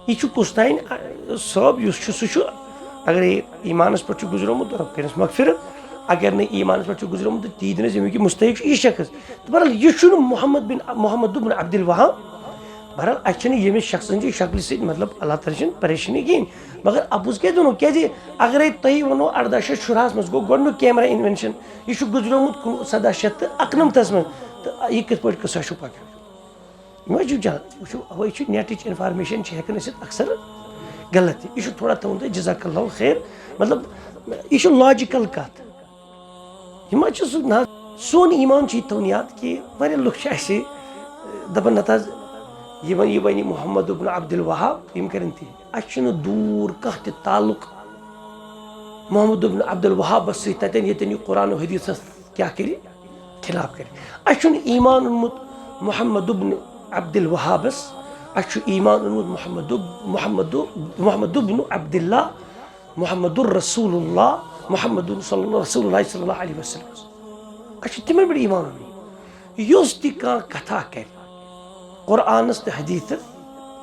यह पुस्तान सब सह अगर ईमानस पे गुजरोमुत रब करस मगफिरत अगर न ईमानस पे गुजरोमुत ती दिनस यमुक मुस्तहिक यह शख्स तो बहरहाल यह मोहम्मद बिन अब्दुल वहाब बहरहाल अच्छे यमिस शख्स शक्ल से मतलब अल्लाह ताला परेशानी कहें मगर अपुज क्या दोनों क्या अगर तुम वो 18 मज गो गोड कैमरा इन्वेंशन यह गुजरोमुत 1791 मज तो यह कित कसा पकान यह नेट इन्फॉर्मेशन हेकन अक्सर गलत यह थोड़ा थोन तुम जज़ाकल्लाहु खैर मतलब यह लॉजिकल कत यह सोन ईमान थोन याद कि वारिया लुक दपन नत यह वन मोहम्मद बिन अब्दुल वहाब यम कर दूर कह ताल्लुक मोहम्मद बिन अब्दुल वहाब सतन ये कुरान हदीस क्या कर खिलाफ कर ईमान ओनमुत मोहम्मद बिन अब्दुल वहाबस ईमान ओनमुत मोहम्मद बिन अब्दुल्लाह मोहम्मद रसूलुल्लाह मोहम्मद रसूलुल्लाह सल्लल्लाहु अलैहि वसल्लम तिमन पे ईमान ओन युस ति कथा कर कुरानस तो हदीस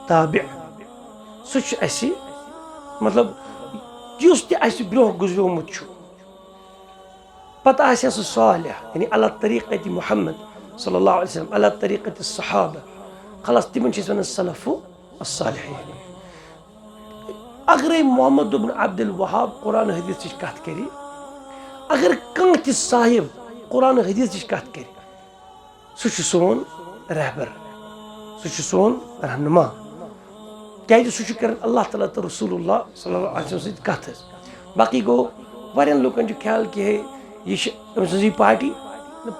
ताबि सह मतलब युस तह ब्रो गुजरोमुत पता सह सालिह यानी अला तरीक़त मुहम्मद सल्लल्लाहु अलैहि वसल्लम अला तरीक़त सहाबा खलास तिमन वन सलफ़ु अस्सालिहीन अगर मोहम्मद बिन अब्दुल वहाब कुरान हदीस कत कर अगर कह त साहिब कुरान हदीस कत कर सह सोन रहबर सह सोन रहनुमा क्या सह कर अल्लाह ताला तो रसूलुल्लाह सल्लल्लाहु अलैहि वसल्लम कत बाकी गो वारियन लुकन ख्याल कि यह पार्टी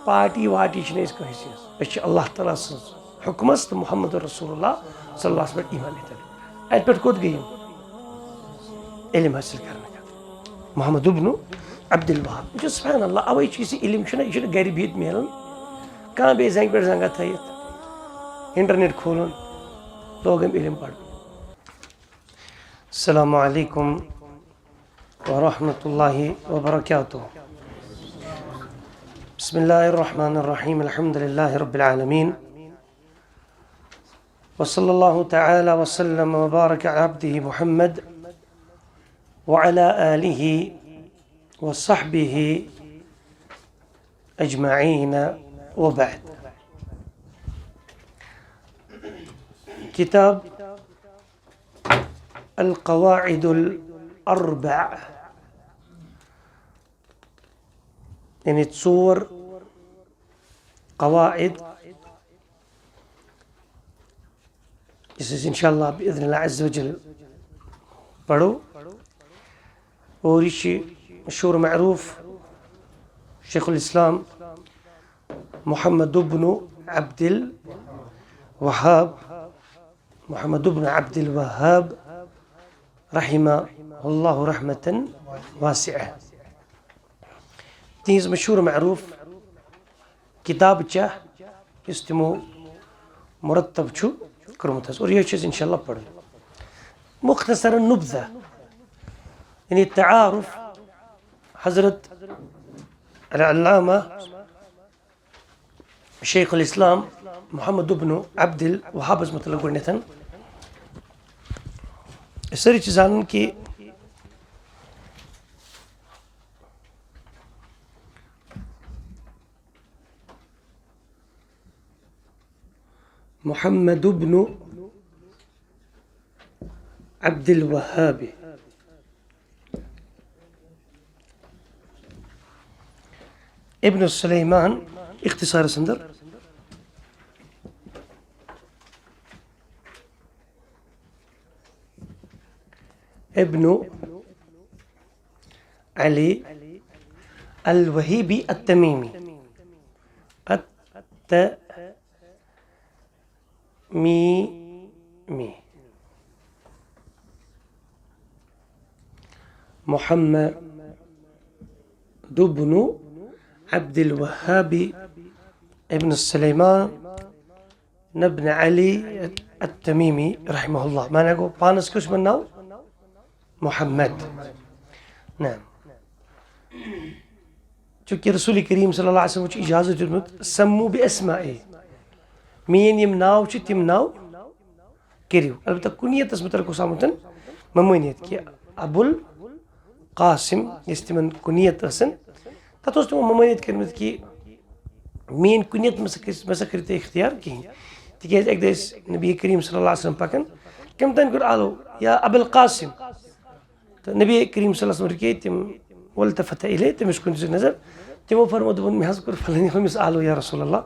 पार्टी वार्टी कहीं अल्लाह ताला सज हुकमस तो मोहम्मद रसूलुल्लाह सल्लल्लाहु अलैहि वसल्लम ईमान अत पे कोत गई इल्म हासिल कर मोहम्मद बिन अब्दुल वहाब सुभान अल्लाह अवे इल्म यह गर बिहित मिलान कह बे जंग पे जंगा थत इंटरनेट खोलन लोगम इल्म पढ़ अस्सलामु अलैकुम व रहमतुल्लाहि व बरकातुहू बिस्मिल्लाहिर रहमानिर रहीम अल्हम्दुलिल्लाहि रब्बिल आलमीन व सल्लल्लाहु तआला व सल्लम व बारक अला अब्दिही मुहम्मद व अला आलिही व सहबिही अजमईन व बाद किताब अल क़वाइदुल अर्बअ यानी 4 क़वाइद इसे इंशाअल्लाह बिइज़्निल्लाह अज़्ज़ व जल पढ़ो और इस मशहूर मअरूफ शेखुल इस्लाम मोहम्मद बिन अब्दुल वहाब रहिमहुल्लाहु रहमतन वासिअह तीज मशहूर मअरूफ किताब चाह इस तिमो मुरतब कर्मुत और यह इंशाअल्लाह पढ़ मुख्तसरन नुब्ज़ा यानी तआरुफ हज़रत अल-अल्लामा शेखुल इस्लाम मोहम्मद बिन अब्दुल वहाब मतलब गथन सारी जान कि मोहम्मद बिन अब्दुल वहाब इब्न सुलेमान इख्तिसार संदर इब्न अली अल वहीबी अत-तमीमी मोहम्मद बिन अब्दुल वहाब इब्न सुलेमान इब्न अली अत-तमीमी रहमहुल्लाह माने को पानस कुछ नाव मोहम्मद नाम चूँकि रसूल करीम सल्लल्लाहु अलैहि वसल्लम इजाज़त दितमुत सम्मू बिअस्माए मीन यम नाव तिम नाव करियो अलबत्ता कुनियतस मुतलक ओस आमुत ममनियत कि अबुल कासिम यस तिमन कुनियत असन तत ओस तिमो ममनियत करमत कि मेन कुनियत मसा करियो तुम इख्तियार कहीं तिकेज एक दस नबी करीम सल्लल्लाहु अलैहि वसल्लम पकन कम तन कर आलो या अबुल कासिम तो नबी करीम सल्लल्लाहु अलैहि वसल्लम रुके तिम वल्तफत इले तमिस कुन नजर तिमो फरमो दोपन मे हज कर फलानी हमिस आलो या रसूल अल्लाह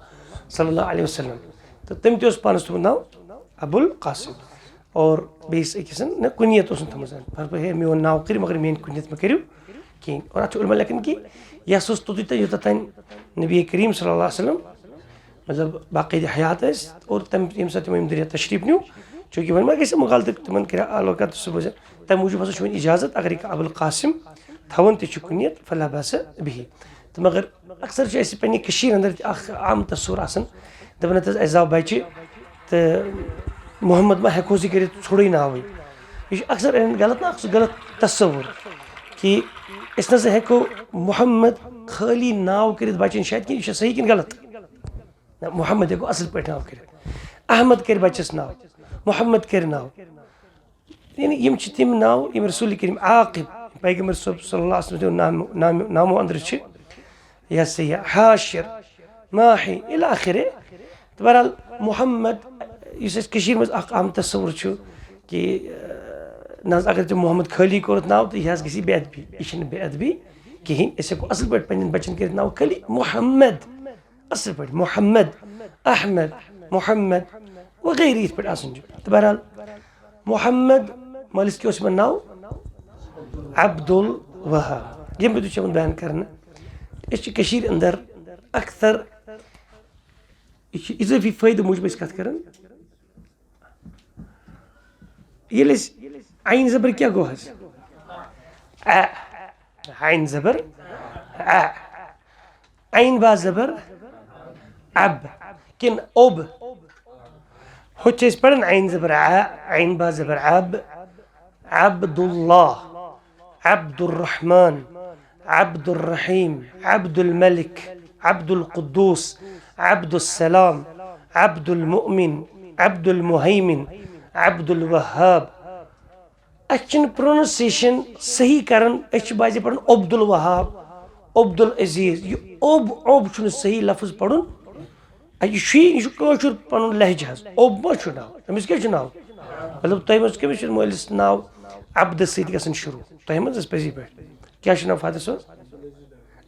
सल्लल्लाहु अलैहि वसल्लम तो तम ते पानस तुम नाव अबुल कासिम और बेस अकिसन न कुनियत ओसन थमसन पर हे मेन नाव कर मगर मेन कुनियत में करियो कहीं और अच्छे उलमा लेकिन कि यह सोच तो योतन नबी करीम सल्लल्लाहु अलैहि वसल्लम मतलब बाकायदा हयात और तम यम साथ तम दुनिया तशरीफ न्यू चूँकि वन मा गई मुगालत तिमन कर आलोकत सुबह तम मूजूब हसा वन इजाजत अगर अबुल कासिम थवन तु कुनियत फला बस बिही तो मगर अक्सर पे अंदर आम तस्वुर दपान अजाव बच्चे तो मोहम्मद मा हेको कर छोड़े नाव यह अक्सर गलत ना गलत तस्वुर कि ना हेको मोहम्मद खाली नाव कर बचन शायद कि यह सही कि गलत ना मोहम्मद हेको असल पे नाव कर अहमद कर बच्चस नाव मोहम्मद कर नाव यानी यम तम नाव यम रसूल करीम आकिब पैगम्बर सल्लल्लाहु अलैहि वसल्लम नामो अंदर यह से हाशिर माही इला आखिरे तो बहरहाल मोहम्मद इस मज अहम तस्वुर कि ना अगर तुम मोहम्मद खाली कोरत नाव तो यह गई बेअदबी यह बेअदबी कहें हेको असल पे पे बचन कर नाव खाली मोहम्मद असल पे मोहम्मद अहमद मोहम्मद वगैरह ये पे तो बहरहाल मोहम्मद मालिस के नाव अब्दुल वहाब यम बयान बयान करना अंदर अक्सर इजाफी फायदे मूजब कत कर आइन जबर क्या गो आइन जबर आइन बा जबर अब किन अब होचे पढ़न आइन जबर आइन बा जबर अब अब्दुल्लाह अब्दुर्रहमान अब्दुर्रहीम अब्दुल मलिक अब्दुल कुद्दूस अब्दुल सलाम अब्दुल मुमिन अब्दुल मुहैमिन अब्दुल वहाब अच्छन प्रोनाउंसिएशन सही करन बाजे पढ़न अब्दुल वहाब अब्दुल अजीज यह अब सही लफ्ज पढ़न यह पुन लहजा अब मा नाव अमिस क्या नाव मतलब तुम कमिस मलिस नाव अब्द सत शुरू तुम पजी पे क्या नाव फादर सोज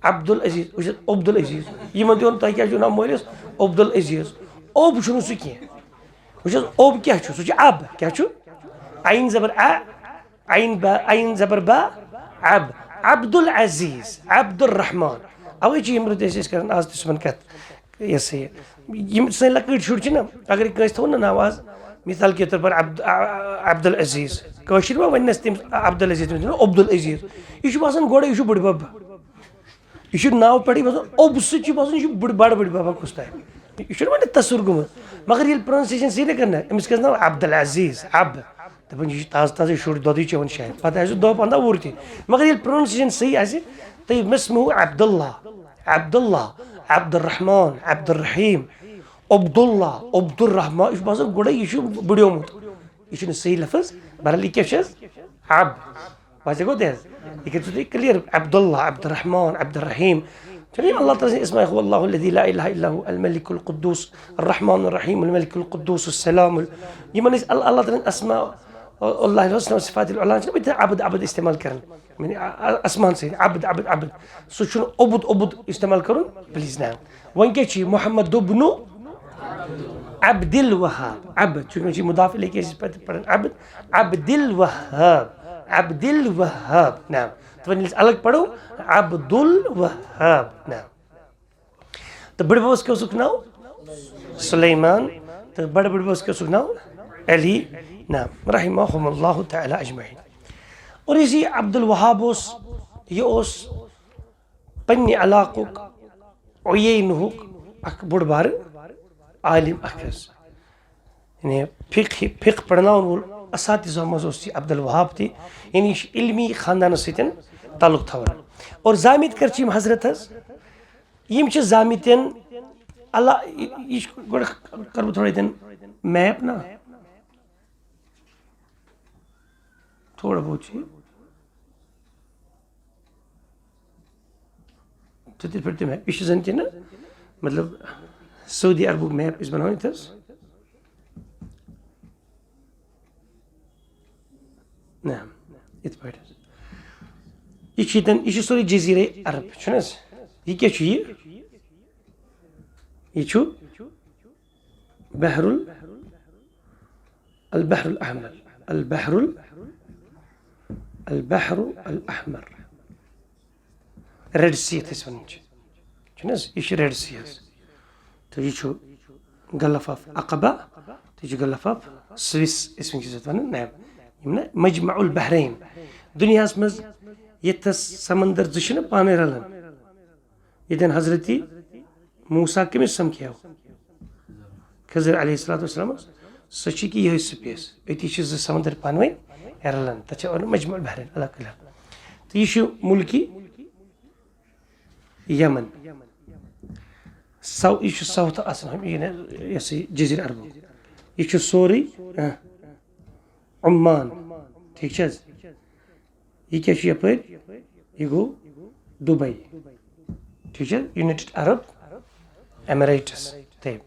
अब्दुल अजीज वह अब्दुल अजीज यह दिन तुम क्या नाव मलिस अब्दुल अजीज अब सह कह वह अब क्या सह अब क्या आइन जबर आइन जबर बा अब अब्दुल अजीज अब्दुल रहमान अवे कर आज तुम कत यह सही सन लकट शुर ना अगर कंस थो ना नाव आज मिसाल के तौर पर अब्दुल अजीज कशिर मा वनस तम अब्दुल अजीज अब्दुल अजीज यह बसान गोड़े यह बुड़ बब यह नाव पे बसान अब सह बसान यह बड़ बड़ बाबा कुछ टाइम यह वे तसुर गुमुत मगर ये प्रोनाउंसिएशन सही ना करना अमिस नाव अब्दुल अजीज अब दपान यह ताज़ ताज़ शुर दोद चवन शायद पे 10-15 वुर ति मगर ये प्रोनाउंसिएशन सही तो मो अब्दुल्ला अब्दुल्ला अब्दुर्रहमान अब्दुर्रहीम अब्दुल्ला अब्दुर्रहमान यह बसान गोड़े यह बुड़ोमुत यह सही लफ्ज बहरहाल यह क्या अब बात गो यह कर क्लियर अब्दुल्ला अब्दुर्रहमान अब्दुर्रहीम चलिए अल्लाह ताला इस्मा अल्लाहुल्लज़ी ला इलाहा इल्ला हु अल मलिकुल कुद्दूस अर्रहमानुर रहीम अल मलिकुल कुद्दूस अस्सलाम यमन अल्लाह ताला अस्मा अल्लाह हुस्ना सिफातुल उला अबद अबद इस्तेमाल करन यानी आसमान से अबद अबद अबद सो अबद अबद इस्तेमाल करुन प्लीज ना वन के मोहम्मद दुब्नु अब्दुल वहाब अब चूंकि मुदाफ इलैहि के पढ़न अब्द अब्दुल वहाब अब्दुल वहाब नाम तो अलग पढ़ो अब्दुल वहाब नाम तो बड़े बॉस के उसका नाम सुलेमान तो बड़े बड़े बॉस के उसका नाम अली नाम रहिमहुमुल्लाह तआला अजमईन और इसी अब्दुल वहाब ये पन्ने इलाकुक उयैनुक अक बुड़ बार आलिम अखस यानी फिक पढ़ना असातिज़ा मज अब्दुल वहाब ती यानी इल्मी खानदान सतन ताल्लुक थवान और जामित कर हजरत यम जामितन अल्लाह यह कर थोड़ा दिन मैप ना थोड़ा बहुत तो फिर मैप यह जन ना मतलब सऊदी अरबुक मैप बनान ना इत पे यह सोरे जजीर अरब यह क्या यह बहरुल البحر الأحمر البحر الأحمر रेड सी यह रेड सी तो यह गल्फ ऑफ अकबा तो यह गल्फ ऑफ स्विस मजमउल बहरैन दुनिया मज यथस समंदर जो पाने रलान यदन हजरत मूसा कमिस समख्या खजर अलैहिस्सलाम सो कि यह स्पेस अति समंदर पानवे रलान तथा मजमउल बहरैन अल्लाह तो यह मुल्की यमन यह साउथ जजीर अरब यह सोरे उम्मान ठीक यह क्या यप यह गो दुबई ठीक यूनाइटेड अरब एमिरेट्स तब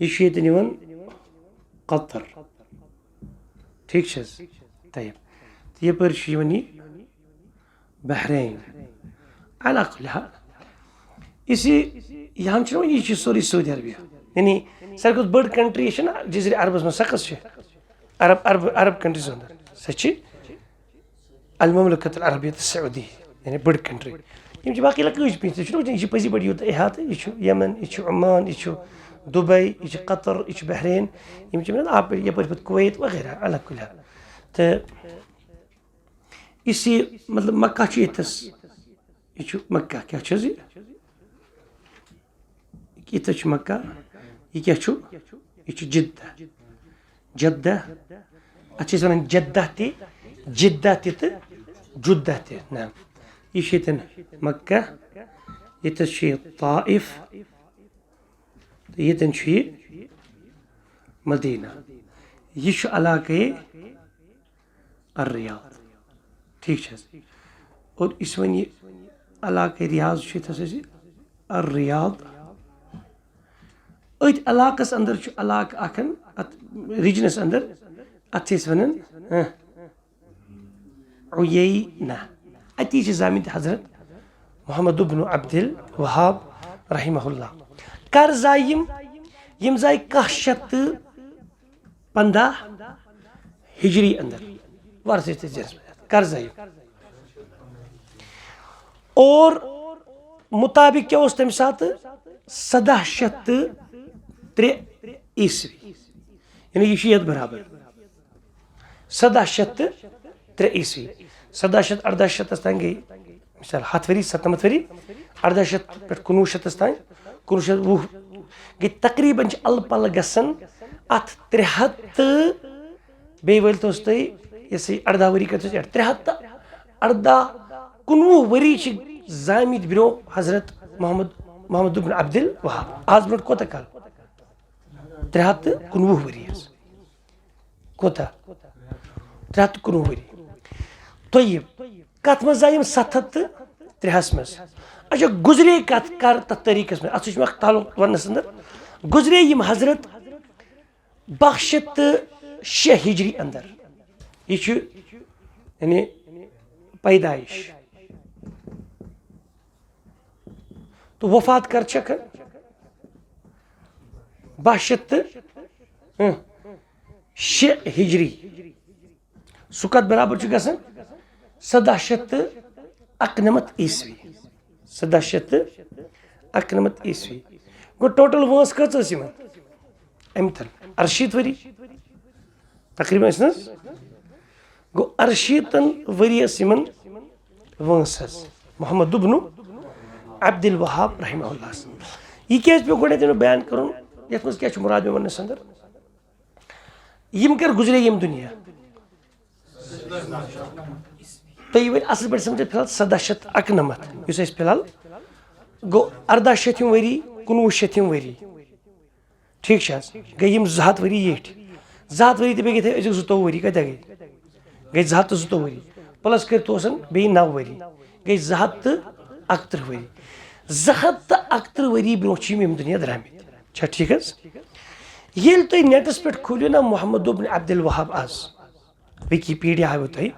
यह कतर ठीक तब यप बहरैन अला कुल हाल इसी यहाँ यह सोरी सऊदी अरबिया यानी सारे बड़ कंट्री ना जजीर अरबस में सकस अरब अरब अरब कंट्रीज अंदर सह अल ममलकत अल अरबियत सऊदी यानी बड़ कंट्री बाकी लकज पीस यह पजी पड़ यूत अहात यह यमन यह ओमान यह दुबई यह कतर यह बहरैन आप यप कुवैत वगैरह अलग कुल तो इसी मतलब मक्का यथस यह मक्का क्या यह मक्का यह क्या यह जिद्दा जद्दा अच्छे वन जद्दा जिद्दा तो जुद्दा नाम यह मक्का यथस ताइफ तो यतन मदीना यह इलाके रियाद ठीक और इस वन यह इलाके रियाज रियाद अत इलाकस अंदर इलाक रीजनस अंदर अत वन उयैना अती जामित हजरत मोहम्मद इब्न अब्दुल वहाब रहमहुल्लाह कर जायम यम जाय 15 हिजरी अंदर वारस कर जायम और मुताबिक क्या तम सात 1703 ईस्वी यानी यह बराबर 1703 ईस्वी 1700 तान गई मिसाल 7 वरी 7 वरी 1800 पे 1900 तान 1920 गई तकरीबन अल पल गसन अत 300 बे वलतोस तुम यह 18 वरी कर 300 18 19 वरी जामित ब्रो हजरत मोहम्मद इब्न अब्दुल वहाब आज ब्रो कोता काल 319 वरी कोता 319 वरी तो ये कत मज जायम 703 मज अच्छा गुजरे कत कर तथ तरीकस में अत तालुक वनस अंदर गुजरे यम हजरत 606 हिजरी अंदर यह यानी पैदाइश तो वफात कर 606 हिजरी सुकत बराबर गसन 1791 ईस्वी 1791 ईस्वी गो टोटल वंस कच अम तल 80 वरी तकरीबन गो 80 वरियस वंस मोहम्मद इब्न अब्दुल वहाब रहमहुल्लाह यह क्या पे गो बयान कर ये क्या मुराद मे वनस अंदर यम कर गुजरे यम दुनिया तो ये असल पे समझ फिलहाल 1791 फिलहाल गो 1800 वरी 1900 वरी ठीक गई यम 2 वरी ये 2 वरी तो गई 2 वरी कत गई गई 200 वरी प्लस कर बे 9 वरी गई 231 वरी 231 वरी ब्रो यम दुनिया द्रामत ठीक ये तुम नेटस पे खोलो ना मोहम्मद बिन अब्दुल वहाब आज विकिपीडिया हाव तुम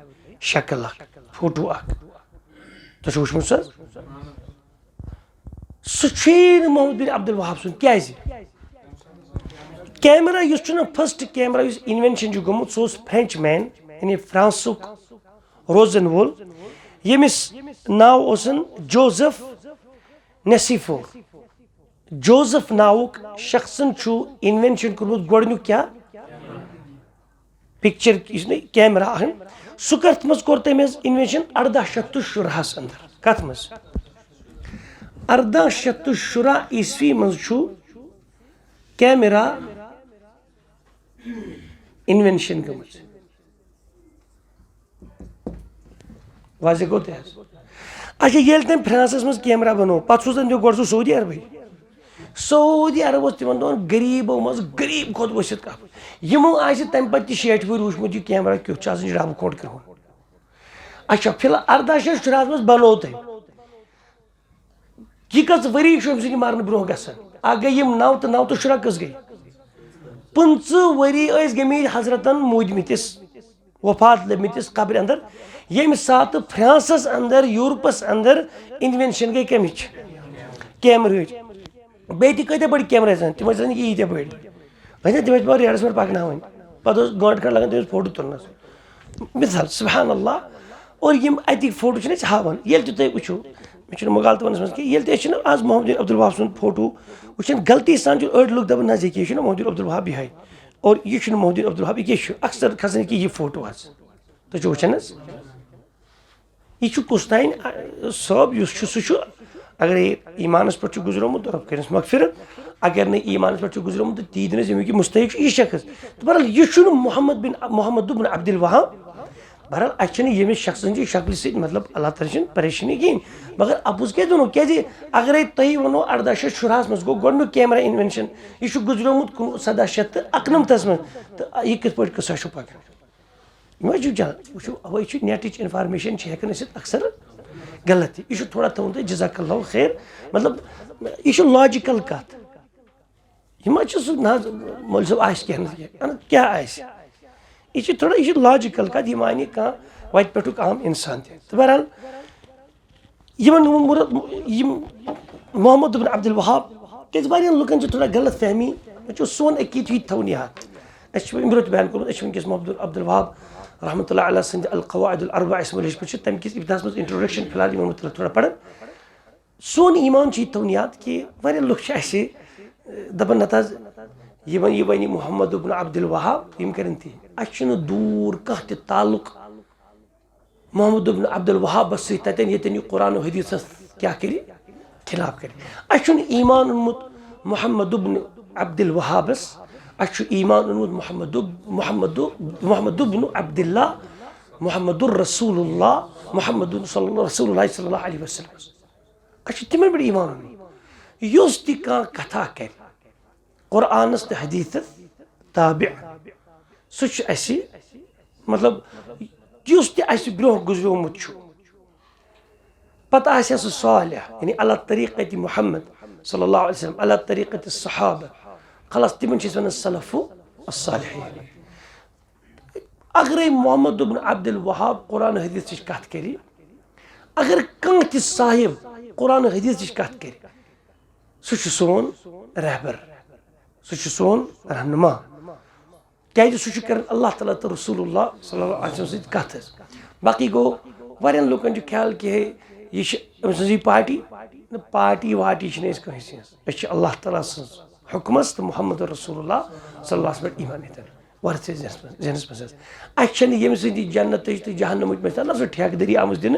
शक्ल फोटो तुम वुचमुत सह मोहम्मद बिन अब्दुल वहाब सुन क्या कैमरा फर्स्ट कैमरा इन्वेंशन गोमुत सह फ्रेंच मैन यानी फ्रांसुक रोजनवोल यमिस नाव जोसेफ नेसिफोर जोसेफ नावुक शख्सन इन्वेंशन कर्मुत गोडनुक क्या पिक्चर कैमरा सह कत मज कोर तम इन्वेंशन 1817 अंदर कत मज 1817 ईस्वी मज कैमरा इन्वेंशन गमज वाजे गो अच्छा ये तम फ्रांसस मज कैमरा बनो पे सूजन दियो गो सऊदी अरब सऊदी अरब तिमन दोन गरीबो मज गरीब खोत वसित कप यमो तम पे 60 वुर वुचमुत यह कैमरा क्युत डब खोट कर अच्छा फिलहाल 1817 मज बनो तम यह कस वरी मरने ब्रो गई गई 9 तो 9 तो 10 कस गई 15 वरी गमित हजरतन मूदमिस वफात लमिस कब्र अंदर यम सात फ्रांसस अंदर यूरोपस अंदर इन्वेंशन गई कमिच कैमर बे कत बड़ कैमरा तम यीत बड़ तम रेडस पे पकन पे गंट खंड लगान तम फोटो तुलनस मिसाल सुबहान अल्लाह और यम अतिक फोटो हावान ये तुम वो मे मुगालत वन मज कि आज मोहम्मद बिन अब्दुल वहाब सुन फोटो वो गलती सान अड़ लुक दपान ना ये मोहम्मद बिन अब्दुल वहाब यह और यह मोहम्मद बिन अब्दुल वहाब यह अक्सर खसान कि यह फोटो आज तुम वुचान यह कुस तान सब सह अगर ईमानस पे गुजरोमुत रब कर मगफिरत अगर न ईमानस पे गुजरोमुत तो ती दिन यमुक मुस्तक यह शख्स तो बहरहाल यह मोहम्मद बिन अब्दुल वहाब बहरहाल अमिस शख्स शक्ल से मतलब अल्लाह ताला परेशानी कहें मगर अपुज क्या दोनों क्या अगर तुम वो 1817 मज गो गोड कैमरा इन्वेंशन यह गुजरोमुत 1791 मज तो यह कत कसा पकन वो नेट इन्फॉर्मेशन हेकान अक्सर गलत यह थोड़ा थोन तुम जज़ाकल्लाहु खैर मतलब यह लॉजिकल कत यह मोल सब क्या यह थोड़ा यह लॉजिकल कत यह माने कह वत पे आम इंसान तो बहरहाल मोहम्मद बिन अब्दुल वहाब क्या लुकन थोड़ा गलत फहमी सोन अकीद थवन याद ब्रोत बयान कोर्मुत वनकस मोहम्मद अब्दुल वहाब रहमतुल्लाह अलैह सद अल-क़वाइद अल-अर्बा पे तम किस इब्तिदास मज इंट्रोडक्शन फिलहाल यमन मतलब थोड़ा पढ़न सोन ईमान थवन याद कि वारिया लुक दपन नत यह वन मोहम्मद बिन अब्दुल वहाब यम कर दूर कह ताल्लुक मोहम्मद बिन अब्दुल वहाब सतन यह कुरान हदीस क्या कर खिलाफ कर ईमान ओनमुत मोहम्मद बिन अब्दुल वहाबस ईमान ओनमुत मोहम्मद बिन अब्दुल्लाह मोहम्मद रसूलुल्लाह मोहम्मद रसूलुल्लाह सल्लल्लाहु अलैहि वसल्लम तिमन पे ईमान युस ति कथा कर कुरानस तो हदीस ताबि सह मतलब युस ति ब्रो गुजरोमुत पता सह सालिह यानी अला तरीक़त मुहम्मद सल्लल्लाहु अलैहि वसल्लम अला तरीक़त सहाबा खलास तिमन वन सलफ़ु अस्सालिहीन अगर मोहम्मद बिन अब्दुल वहाब कुरान हदीस कत कर अगर कह साहिब कुरान हदीस कत कर सह सोन रहबर सह सोन रहनुमा क्या सह कर अल्लाह ताला तो रसूलुल्लाह सल्लल्लाहु अलैहि वसल्लम कत बाकी गो वारियन लुकन ख्याल कि यह पार्टी पार्टी वार्टी कह अल्लाह ताला हुकमस तो मोहम्मद रसूलुल्लाह सल्लल्लाहु अलैहि वसल्लम ईमान वर्थ जहनस मज यम जन्नत तो जहन्नम ना सह ठेकदरी आम दिन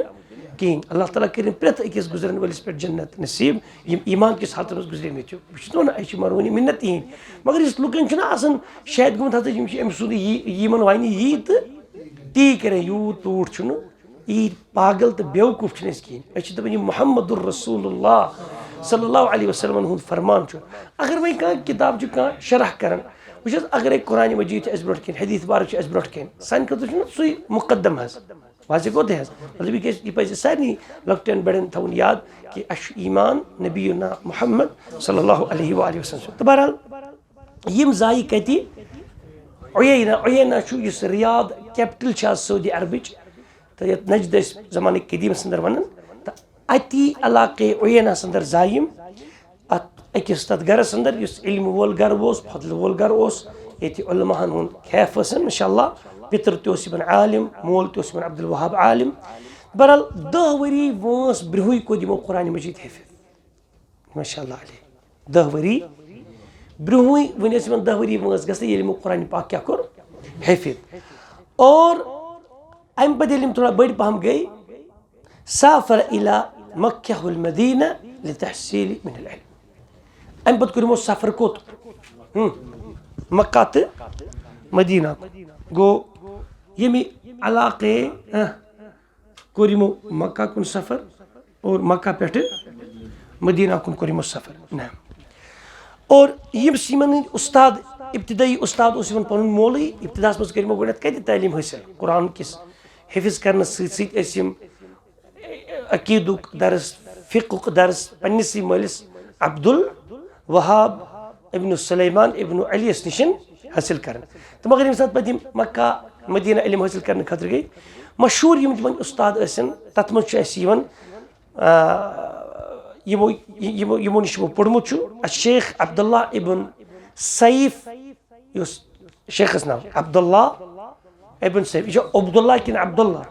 कहें अल्लाह ताला कर प्रेत अकिस गुजरन वलिस पे जन्नत नसीब यम ईमान किस हालत मज गुजरे मे ना मरवनी मिन्नत यह मगर इस लुकन शायद गुमत हत सुन यमन वन यी तो ती कर यूत तूट यी पागल तो बेवकूफ कहें दपान मोहम्मद रसूलुल्लाह सल्लल्लाहु अलैहि वसल्लम हुंद फरमान अगर वह किताब कह शरह कर वुचस अगर कुरान मजीद ब्रो कन हदीस बारक ब्रो कन सान खतर सु मुकदम वाजे गो दे मतलब यह पे सारे लकटन बड़न थवन याद कि अश ईमान नबीना मोहम्मद सल्लल्लाहु अलैहि वसल्लम तो बहरहाल यम जाय कति उयैना रियाद कैपिटल सऊदी अरबिच तो ये नजद ज़माने कदीम अंदर वन तो अति इलाके उयैना अंदर जायम अकिस तथ गरस अंदर इल्म वोल गर फजल वोल गर ये उलमाहन हुन खैफ इंशाअल्लाह पितर तन आलिम मोल तन अब्दुल वहाब आलिम बहरहाल 10 वरी वस ब्रहुई को दिमो कुरान मजीद हिफिज माशाअल्लाह 10 वरी ब्रहुई वन 10 वरी वस गस ये कुरान पाक क्या कर हिफिज और अम पे थोड़ा बड़ी पहम गई साफर इला मक्का वल मदीना लितहसील मिन अल इल्म अम पे कर्मो सफर कोत मक्का तो मदीना गो यमि इलाके कर्मो मक्का कुन सफर और मक्का पे मदीना कुन कर्मो सफर ना और यमन उस्ताद इब्तिदाई उस्ताद पन मोल इब्तिदास मज कर्मो गो कत तालीम हासिल कुरान किस हिफिज करने सम अकीदुक दरस फ़िक़ुक दरस पन्निस मलिस अब्दुल वहाब इब्न सुलैमान इब्न अलियस निशन हासिल कर तो मगर ये पे तम मक्का मदीना इल्म हासिल करने खतर गई मशहूर यम तम उस्ताद तथ मो यमो नश पोर्मुत शेख अब्दुल्ला इब्न सईफ शेख नाम अब्दुल्ला इब्न सईफ यह अब्दुल्ला कि अब्दुल्ला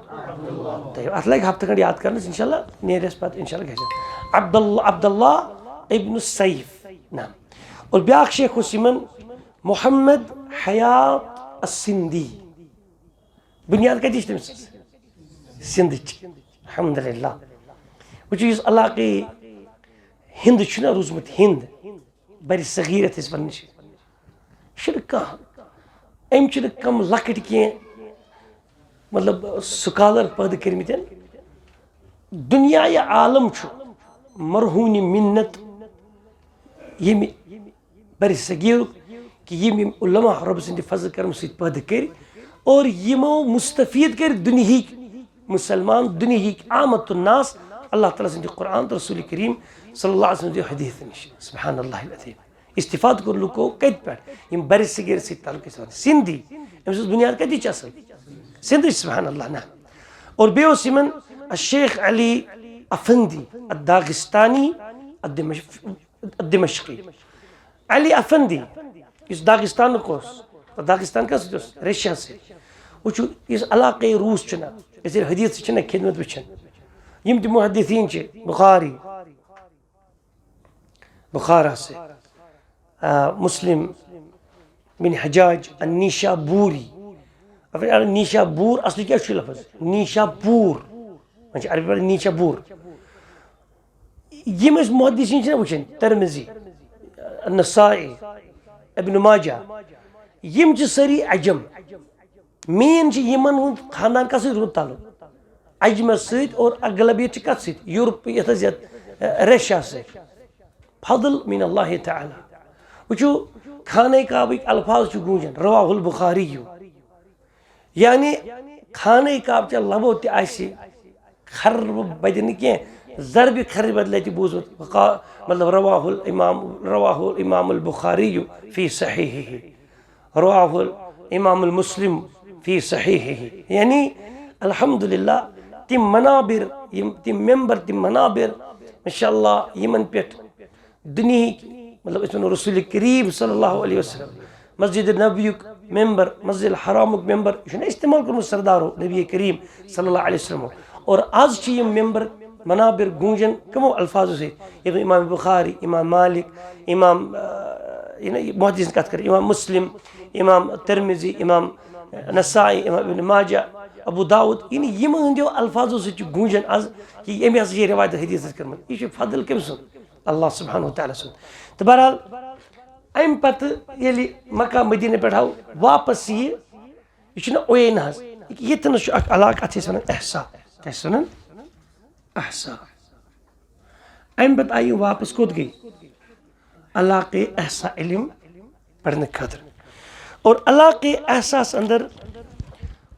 अत लगे हफ्त खंड याद कर इंशाल्लाह नेरस पे इंशाल्लाह अब्दुल्ला इब्न सईफ नाम और ब्याक शेख मोहम्मद हयात सिंधी बुनियाद कत सिंध अल्हम्दुलिल्लाह वो इलाके हिंद रूजमुत हिंद बर सगीरत वन अम कम लकट कह मतलब स्कॉलर पैदा कर्मित दुनिया आलम मरहून मिन्नत यम बर सगीर कि यम उलमा रब सद फजल करम सद पैदा कर और यमो मुस्तफीद कर दुनिया मुसलमान दुनिया आमतुन्नास अल्लाह ताला सद कुरान तो रसूल करीम सल्लल्लाहु अलैहि वसल्लम हदीस नश सुब्हानल्लाह अज़ीम इस्तिफाद कर लुको कत पे यम बर सगीर सद ताल्लुक सिंधी अम्स बुनियाद कत असल सिंध सुब्हानल्लाह ना और बेमन शेख अली अफंदी दागिस्तानी दिमश्की अली अफंदी इस दागिस्तान दागिस्तान का रशिया से वो इस इलाके रूस इस हदीस खिदमत वचन यम तम मुहद्दिसीन बुखारी बुखारा से मुस्लिम बिन हजाज निशाबूरी निशाबूर असली क्या लफ्ज निशापूर अरबी निशाबूर यम मुहद्दिसीन वचन तिरमिज़ी नसाई इब्न माजा यम सारी अजम मेन यमन हुंद खानदान कस ताल्लुक अजमस सत और अगलबियत कत सत यूरोप रशिया से फजल मिन अल्लाह तआला वो खाने काबिक अल्फाज गूंजन रवाहुल बुखारी यानी खाने काब चे लबो खरब बदि न कह जरब खर बदल बूजमुत मतलब रवाहुल इमामुल बुखारी फी सहीहिही रवाहुल इमामुल मुस्लिम फी सहीहिही यानी अल्हम्दुलिल्लाह तिम मनाबिर तिम मेंबर तिम मनाबिर माशाअल्लाह यमन पे दुनिया मतलब रसूल करीम सल्लल्लाहु अलैहि वसल्लम मस्जिद नबी मेंबर मस्जिद हरामुक मेंबर यह इस्तेमाल कर्मुत सरदारो नबी करीम सल्लल्लाहु अलैहि वसल्लम और आज यम मेंबर मनाबिर गूंजन कमो अल्फाजों से इमाम बुखारी इमाम मालिक इमाम मुहद्दिस कत कर इमाम मुस्लिम इमाम तिरमिज़ी इमाम नसाई इमाम इब्न माजा अबू दाऊद यम हंदो अल्फाजों से गूंजन आज कि अमे हसा रिवायत हदीस कर्म यह फजल कम सुन अल्लाह सुब्हानहु व तआला सुन तो बहरहाल अम पत ये मक्का मदीना पे आओ वापस यह ओयन ये इलाक अत एहसा क्या वन एहसा अम पे आई वापस कोत गई इलाके एहसा इल्म पढ़ने खतर और अल्लाह के एहसास अंदर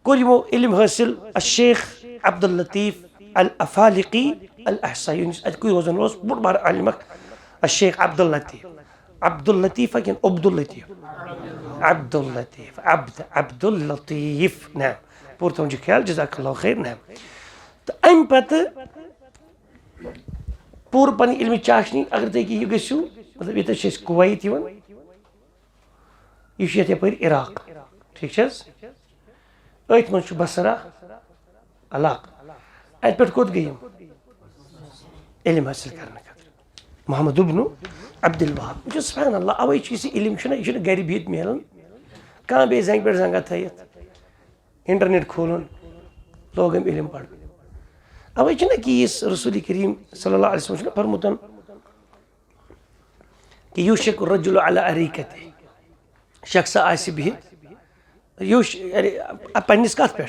कोई यमो इल्म हासिल शेख अब्दुल लतीफ़ अल अफालिकी अल अहसाई कोई रोजन रोज बोड़ बार आलिम शेख अब्दुल लतीफ़ किन अब्दुल लतीफ़ नाम पूर तुझे ख्याल जज़ाकल्लाहु खैर नाम तो अम पत पूर पन इल्म चाशनी अगर तुम यह गो मतलब ये कुवैत यह यप इराक ठीक अथ मज बसरा इलाक अत पे कोत गई इल्म हासिल करने मोहम्मद इब्न अब्दुल वहाब सुभान अल्लाह अवे इल्म यह गर बिहित मिलान कह बे जंग पे जंगा थत इंटरनेट खोलन लोग इल्म पढ़ अवे कि रसूल करीम सल्लल्लाहु अलैहि वसल्लम फरमुतन कि युशक रजुल अला अरीकते शख्स आसि बिहित पन्निस कत पे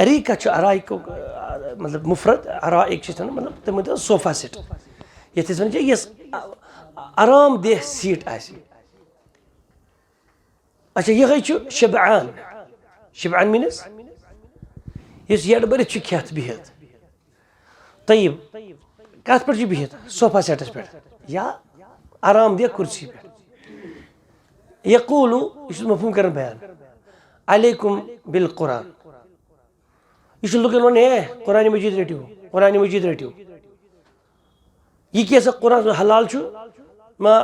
अरीका अराई को मतलब मुफरत अराइक मतलब तम सोफा सेट ये वन आरामदेह सीट अच्छा यह शबान मीनस यड बरित खेत बिहित तयब कत पे बिहित सोफा सेटस पे या आरामदेह कुर्सी पे यकूलु यह मफहूम कर बयान अलैकुम बिल कुरान यह लुकन वन कुरान मजीद रटियो यह कैसा कुरान हलाल मा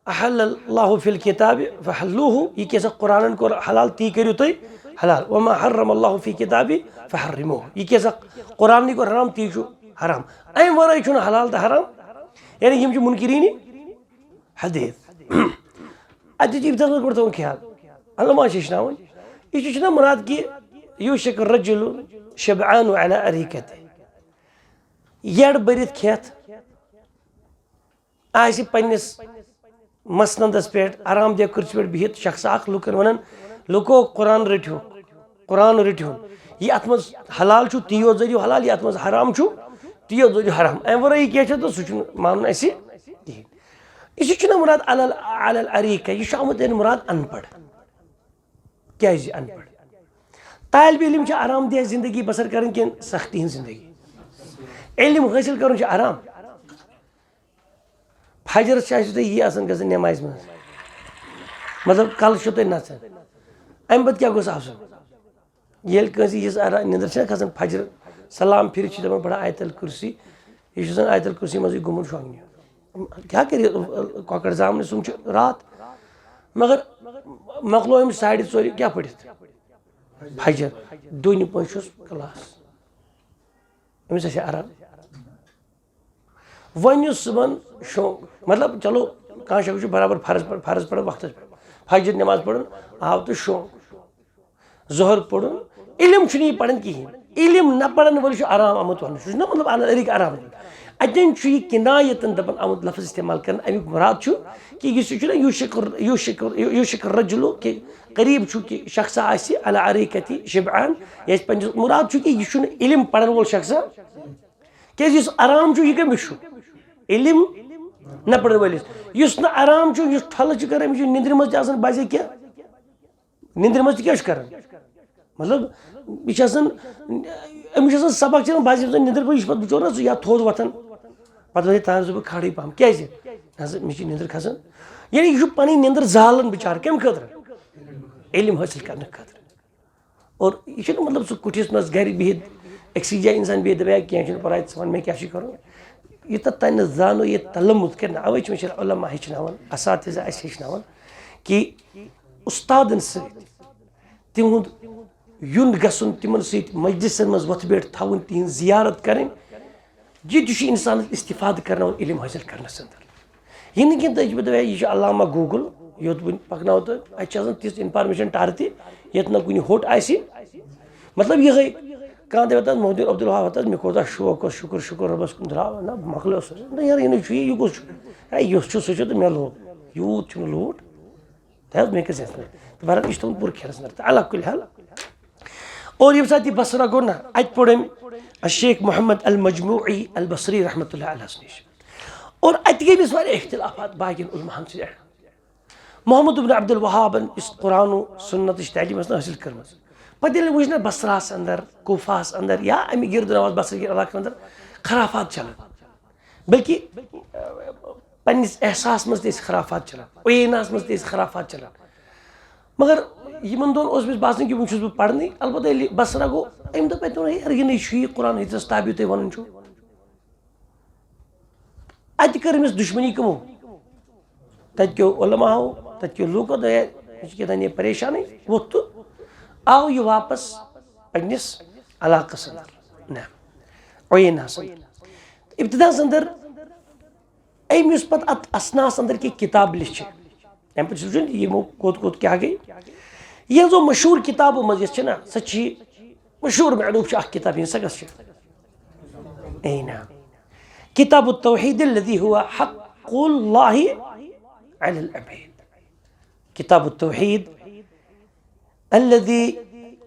अहल्लल्लाहु फिल किताब फहल्लूहु यह कैसा कुरान को हलाल ती करो तुम हलाल वमा हर्रमल्लाहु फी किताबि फहर्रिमुहु यह कैसा कुरान को हराम ती हराम अम वराई हलाल तो हराम यानी यम मुनकिरीन हदीस अत पे थोन ख्याल अल्लाह यह मुराद कि युशक रजुल शबान अला अरीकते यड बरित खेत आसि पन्निस मसनदस पे आरामदेह कुर्सी पे बिहित शख्स लुकन वन लुको कुरान रटिहन यह अत मज हलाल तीयो जरियो हलाल यह अत मज हराम तीयो जरियो हराम अम वराई क्या तो सह मान कहें यह मुराद अलल अरीका यह आमुत मुराद अनपढ़ क्या अनपढ़ तालिब इल्म आरामदेह जिंदगी बसर कर सख्ती जिंदगी इल्म हासिल कर आराम फजरस यह नमाज मज मतलब कल तुम नचान अम पे क्या गोस ये निंदर खसान फजर सलाम फिर दपान पढ़ा आयतल कुर्सी यह आयतल कुर्सी मज गुमुत शोंगने क्या कर कॉकड़ जामने सुम रात मगर मकलो हम 4:30 क्या पढ़ित फजर दोन पहुँचुस क्लास अमिस आराम वन सुबह शौक मतलब चलो कह शख्स बराबर फर्ज पढ़ वक्त पे फजर नमाज पढ़ आव तो शौक जोहर पढ़ इल्म यह पढ़न कहें इल्म न पढ़न वल आराम आमुत वन मतलब अरिक आराम अतन किनायतन दपन आमुत लफ्ज इस्तेमाल कर अमुक मुराद कि युशक रजुल कि करीब कि शख्स आसि अला अरीकति शबान ये मुराद कि यह इल्म पढ़न वोल शख्स क्या आराम यह कमिस इल्म न पढ़न वलिस न आराम ठल कर निंद्र मज बजे क्या निंद्र मज क्या कर मतलब यह सबक चलान बजे निंद्र पे यह बिचोर ना या थोद वथन पे तार बह खड़ी पहम क्या मे निंद्र खसान यानी यह पी निंद्र जालन बिचार कम खतर इल्म हासिल करने खतर और यह मतलब सह कुठिस मज गर बिहित अक्सी जाए इंसान बिहित दपा कह पराय वन मे क्या कर यह तन जानो यह तलमुत कर अवे मे उलमा हेचनान असातिज़ा हेचनान कि उस्तादन तिहुद युन गसन तिमन मजलिसन मज वथ बैठ थवन तिहन जियारत करें यह इंसान इस्तिफाद कर इल्म हासिल करने अंदर यह कि दपा यह अल्लामा गूगल योत वो पकनो तो अत तिस इनफार्मेशन टर ये ना कुछ होट मतलब यह कह दपा मोहम्मद अब्दुल वहाब मे कोता शौक शुक्र शुक्र रबस कुन द्राव ना मकलो ना यार यह गोस सह तो मे लोग यूत लूट मे कर बहर यह पूर खेलस नर अल्लाह कुल हाल और ये साथ बसरा गो ना अत पढ़ शेख मोहम्मद अल मजमूई अल बसरी रहमतुल्लाह अलैह निश और अत गई इख्तिलाफात बाकिन उलमाहन मोहम्मद इब्न अब्दुल वहाबन इस कुरान सुन्नत तालीम हासिल कर्म पे वुच बसरास अंदर कूफास अंदर या अमि गिर्द नवाज बसर इलाक अंदर खराफात चलान बल्कि पन्निस एहसास मज खराफात चलान ओनास मज खराफात चलान मगर यमन दोन बासन कि वुस बह पढ़ने अलबत्त बसरा गो अम दप यार यह कुरान हदीस ताबी तुम वन अत कर अमिस दुश्मनी कमो तत्यो उलमाओ तत्यो लूको दान ये परेशानी वो तो आओ ये वापस पन्निस इलाकस अंदर ना ओनास इब्तिदास अंदर अम पे अत असनास अंदर की किताब लिख अम पे यमो कोत क्या गई यह जो मशहूर किताबों मज ना सची मशहूर मरूफ किताब सा गस ना किताब तौहीद लदी हुआ हक़्क़ुल्लाहि अलल अबीद किताब तौहीद अल्लदी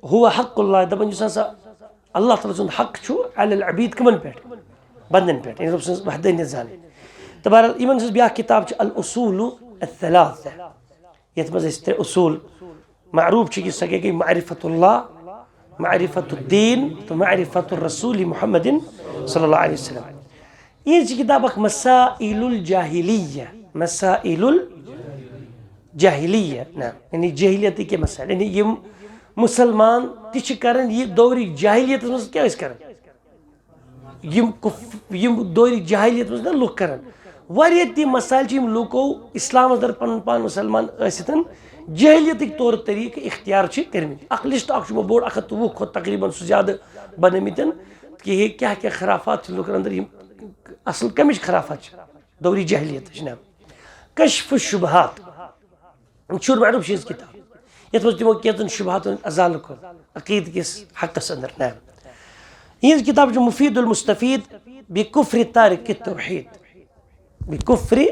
हुआ हक़्क़ुल्लाह दपन सा अल्लाह ताला सुन हक छु अलल अबीद कमन पे बंदन पे इन रब सं वहदानियत जाने तो बहरहाल इमन सं ब्या किताब छ अल उसूल अल-थलाथा यत मज इस उसूल मरूफ छि कि सके गई मारिफतुल्लाह मारिफतुद्दीन तो मारिफतुर्रसूल मुहम्मदिन सल्लल्लाहु अलैहि वसल्लम ये किताब मसाइलुल जाहिलिया मसाइलुल जाहिलिया ना यानी जहिलियत के मसाइल यानी ये मुसलमान तिछ करन ये दौरी जाहिलियत मज क्या करन यम दौरी जाहिलियत मज ना लुक करन वारिया ती मसाइल छि लुको इस्लाम दर पन पान मुसलमान असितन जहिलियत तौर तरीक इख्तियार कर्मित अख लिस्ट अख बोर्ड 120 खो तकरीबन सह ज्यादा बनमितन कि ये क्या क्या खराफात लुकन अंदर असल कमिश खराफात दौरी जहिलियत जनाब कश्फ शुबहात शुर मरूफ चीज किताब यथ मज तमो केतन शुबहात अजाल कर अकीद किस हकस अंदर नाम ये किताब जो मुफीदुल मुस्तफीद बिकुफ्र तारिक तौहीद बिकुफ्र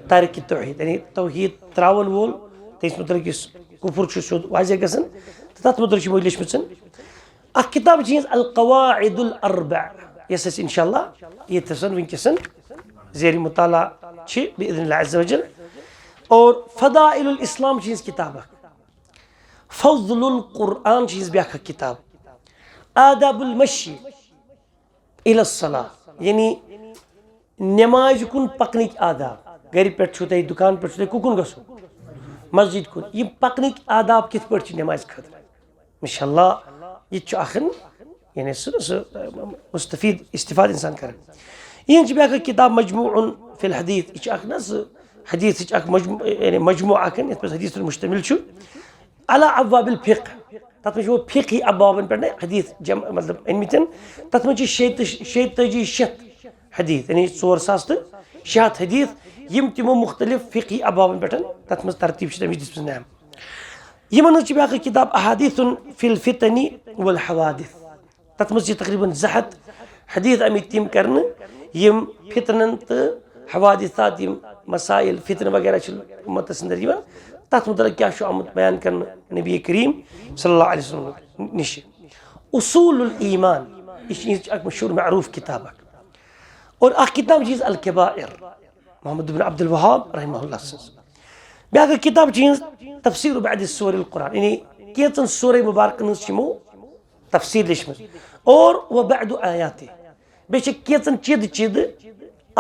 तारिक तौहीद यानी तौहीद त्रावन वोल तस मुतलक कुफुर शुद वाजह गसन तथ मुतलक मो लिखम अ किताब चीज अल कवाइदुल अर्बअ यस इंशाअल्लाह ये तसन विंकसन ज़ेर मुताला छी बिइज़्निल्लाह अज़्ज़ वजल और फदाइलुल इस्लाम चीज किताब फज़लुल कुरान चीज ब्याख किताब आदाबुल मशी इलस सलाह यानी नमाज कुन पकनिक आदाब घर पे तुम दुकान पे कुकुन गसो मस्जिद कुन ये पकनिक आदाब कित पे नमाज खतर इंशाअल्लाह ये अखन यानी मुस्तफीद इस्तिफाद इंसान कर ये ब्याख किताब मजमूउन फिल हदीस यह ना हदीस यानी मजमू अखन ये हदीस मुश्तमिल अला अब्वाबिल फिक़्ह तथ में वो फिक़्ही अब्वाबन पे हदीस जम मतलब अनमितन तथ में 86 हदीस यानी 4,600 हदीस यम तमो मुख्तलिफ फिक़्ही अब्वाबन पे तथ में तरतीब तमिस नाम यमन ब्याख किताब अहादीसुन फिल फितनी वल हवादिस तथ में तकरीबन 200 हदीस अमित तम करने यम फितनन तो हवादिसात यम मसाइल फितन वगैरह उम्मतस अंदर तथ मुतलक क्या आमुत बयान कर नबी करीम सल्लल्लाहु अलैहि वसल्लम निश उसूलुल ईमान यह मशहूर मरूफ किताब और अ किताब चीज अल कबाइर मोहम्मद इब्न अब्दुल वहाब रहमहुल्लाह ब्याख किताब चीज तफसीर बाद सूरह कुरान यानी केचन सूरह मुबारकन चिमो तफसीर लिखम और वह बाद आयात बे केचन चिद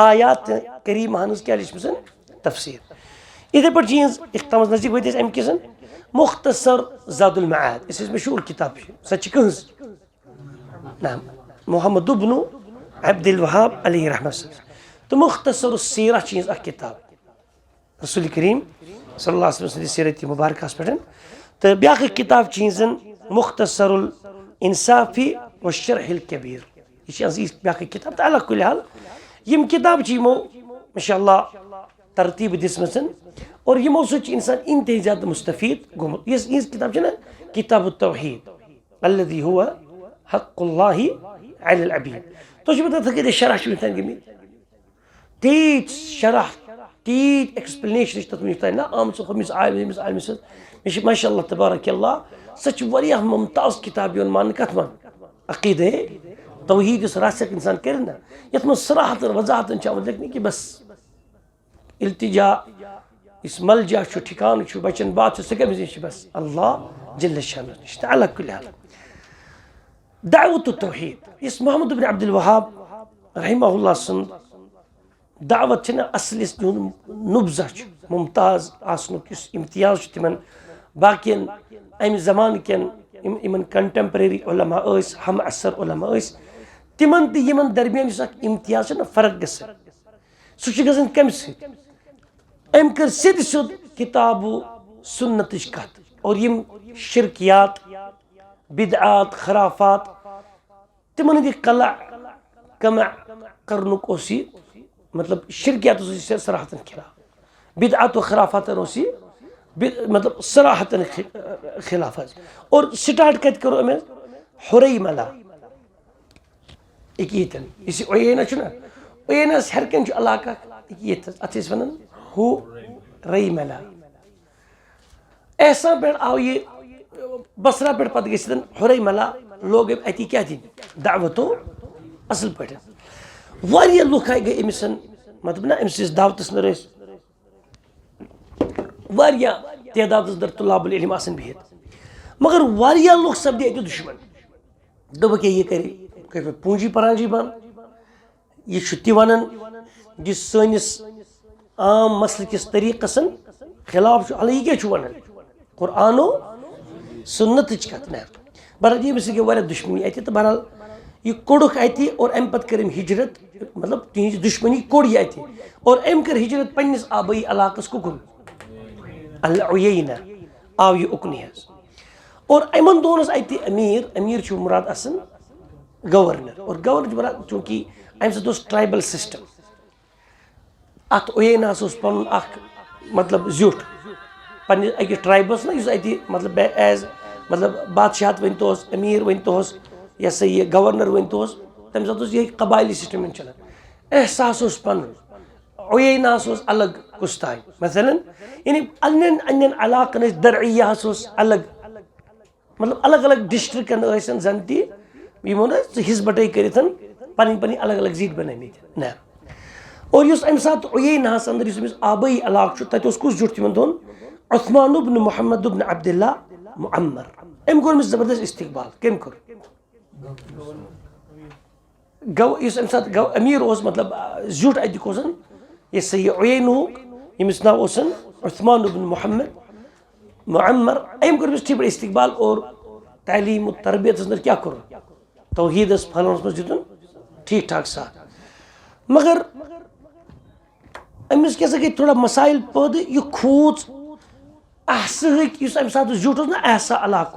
आयात करीमान क्या लिखम तफसीर इधे पर चीज इख्ताम नजदीक वत अम किस मुख्तसर ज़ादुल मआद इस मशहूर किताब सच कहज नाम मोहम्मद इब्न अब्दुल वहाब अलैहि रहमत तो मुख्तसर सीरा चीज अ किताब रसूल करीम सल्लल्लाहु अलैहि वसल्लम सीरत मुबारक पे तो ब्याख किताब चीजन मुख्तसरुल इंसाफी व शरहिल कबीर यह ब्याख किताब तो अला कुल हाल यम किताब यमो माशाअल्लाह तरतीब दिसमसन और यमो सो इंसान इंतहा ज़्यादा मुस्तफीद गोमुत ये किताब ना किताब तौहीद अल्लज़ी हुआ हक़्क़ुल्लाहि अलल अबीद तो बता था शरह गमी तीत शरह तीत एक्सप्लेनेशन तथ ना आम मिस आलम माशाअल्लाह तबारक अल्लाह सच वरिया मुमताज़ किताब योन मान कथ मन अक़ीद तौहीद रासक इंसान कर ना यथ में सराहत वजाहत आमत लिखने कि बस इल्तिजा इस मलजा ठिकान बचन बात सह कमिस बस अल्लाह जल्ल शान नश तो अला कुल हाल दावत तौहीद इस मोहम्मद बिन अब्दुल वहाब रहमहुल्लाह सुंद दावत असल नुब्जा मुमताज आसनुक इम्तियाज तिमन बाकियन अमि जमान कन इमन कंटेम्पररी उलमा हम असर उलमा तिमन तो यमन दरमियान इम्तियाज फर्क गसन सह गसन कम अम कर सिद सुद किताबु सुन्नत कत और यम शिरकियात बिदआत खराफात तिमन हंद कला कमा करनुक मतलब शिरकियात सराहतन खिलाफ बिदआत खराफात मतलब सराहतन खिलाफ और स्टार्ट कत करो अमे हुरैमला यतन इस ओयना ओयनस हरकन इलाका अत वन हुरैमला ऐसा पे आव ये बसरा पे पत गन हुरैमला लोग अति क्या दिन दावतो असल पे वारिया लुक आए गए अमिस मतलब ना अमिस दावतस नर वारिया तादाद अंदर तुलाबुल इल्म आसन बिहित मगर वारिया लुक सपदे अति दुश्मन दोप ये कर पूंजी परांजी बन यह वन यह सनिस आम मसल किस तरीकसन खिलाफ अल यह क्या वन कुरानो सुन्नत कत न बहरहाल ये गई वारिया दुश्मनी अति तो बहरहाल यह कोड़ुक अति और अम पत कर हिजरत मतलब तिज दुश्मनी कोड़ यह अति और अम कर हिजरत पन्निस आबई इलाकस कुकुन अल-उयैना आव यह उकनी और अमन दोनस अति अमीर मुराद असन गवर्नर और गवर्नर मुराद चूंकि अम सत ट्राइबल सिस्टम अत उयैना पन मतलब जुट पन्ने अकिस ट्राइबस ना अति मतलब एज मतलब बादशाहत वन तो अमीर वन तो यह सा यह गवर्नर वन तो तम सात यह कबायली सिस्टम चलान एहसास पन उयैना अलग कुछ तान मसलन यानी अन्य इलाकन दरइया अलग मतलब अलग अलग डिस्ट्रिक्टन जन तमो ना हिस्स बटे कर पन पन अलग अलग जीत बन न और अम सात उयैना अंदर आबई इलाक तथ कुछ जुट तिमन दोन उस्मान इब्न मुहम्मद इब्न अब्दुल्लाह मुअम्मर अम कोर जबरदस्त इस्तकबाल कम कोर अमीर मतलब जुट अत यह सा यह उयैनु यमिस नाव उस्मान इब्न मुहम्मद मुअम्मर अम कोर ठीक इस्तकबाल और तालीम तरबियत अंदर क्या कोर तौहीदस फलानस मज दितुन ठीक ठाक साथ मगर अमिस क्या गई थोड़ा मसाइल पद यह खूच अम सात जुट ना ऐसा इलाक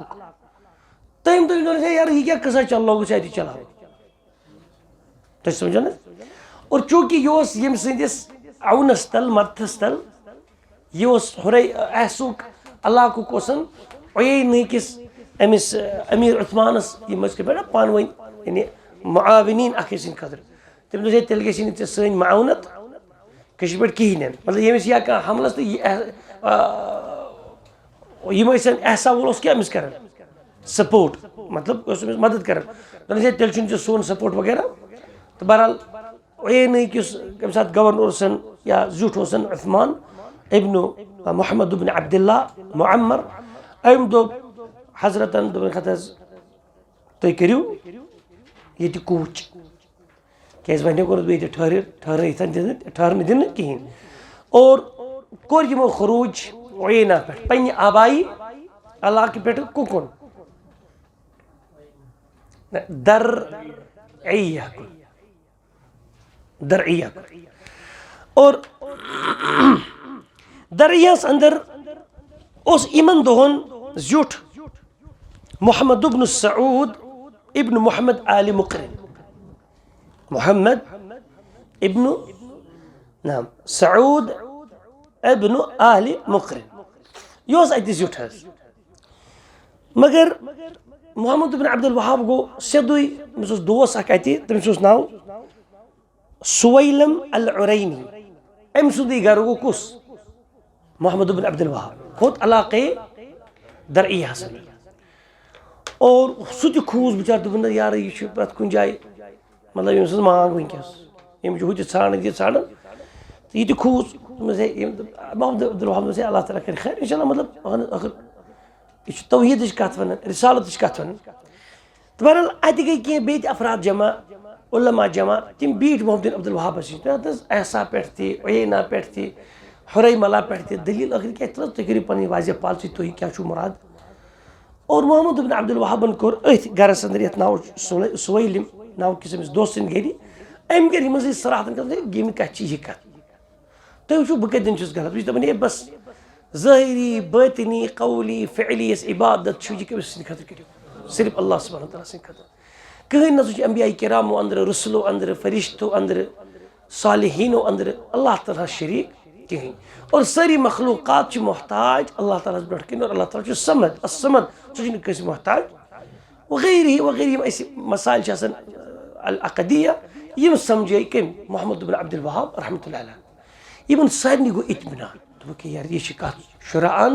तम तो यार यह क्या कसा चल लोग चला तुम समझो ना और चूंकि यह यम सदिस अवनस तल मर्थस तल यह हुरै ऐसुक इलाकुक उयैना किस अमिस अमीर उस्मानस यम पे पान वन यानी मुआविनीन अख खतर तम दोप तेल गई सन मावनत पे कहें मतलब यमिस या कह हमलस तो यम ऐसा वोल क्या अमिस कर सपोर्ट मतलब मदद कर तेल सोन सपोर्ट वगैरह तो बहरहाल उयैना किस सात गवर्नर या जुट उस्मान इब्न मुहम्मद इब्न अब्दुल्लाह मुअम्मर अम दोप हजरतन दोपन तुम करू ये कूच क्या वो कोर बे ठहरन दिन कहें और कोर यमो खरूज उयैना पे पन्ने आबाई इलाके पे कुकुन दरइया और दरइयास अंदर उस इमन दोहन जुट मोहम्मद इब्न सऊद इब्न मोहम्मद आली मुकरिन मोहम्मद इब्न नाम सऊद इब्न आली मुकरिन यह अत जुट मगर मोहम्मद इब्न अब्दुल वहाब गो सेदुई दोस तमिस नाव सुवैलम अल-उरैनी अम सुंदी गर गो कुस मोहम्मद इब्न अब्दुल वहाब खुद इलाके दरइया और सह खूस बिचार दोपन यार यह प्रत कुन जाए मतलब यम मांग वनकस यम हाँ ान ये ान तो यह खूस मोहम्मद अब्दुल वहाब अल्लाह ताला करे खैर इंशाल्लाह मतलब अगर यह तौहीद कत वन रिसालत कत वन तो बहरहाल अत गई कह बे अफराद जमा उलमा जमा तम बीठ मोहम्मद अब्दुल वहाब एहसा पे ओयना पे हुरैमला पे दलील आखिर क्या तुम करो पी वाजह पॉलिसी तुम क्या मुराद और मोहम्मद बिन अब्दुल वहाबन कोर अथ गरस अंदर ये नाव सुवैलिम नाव किस दोस्त गिरी अम कर मज सराहतन कर यम कत यह कत तुम वो बह कदन गलत बस दपान बस ज़ाहिरी बातिनी कौली फ़अली इबादत यह कमिस खतर करो सिर्फ अल्लाह सुब्हानहु व तआला सद खतर कहीं ना अंबिया किरामो अंदर रसुलो अंदर फरिश्तो अंदर सालिहीनो अंदर अल्लाह ताला शरीक कहीं और सारी मखलूक़ात मोहताज अल्लाह ताला ब्रोह कन और अल्लाह ताला समद असमद सह मोहताज वगैरह ऐसे मसाइल अल अक़दिया यम समझे कम मोहम्मद बिन अब्दुल वहाब रहमतुल्लाह अलैह यमन सारे गो इत्मीनान दोप यार यह कत शुरान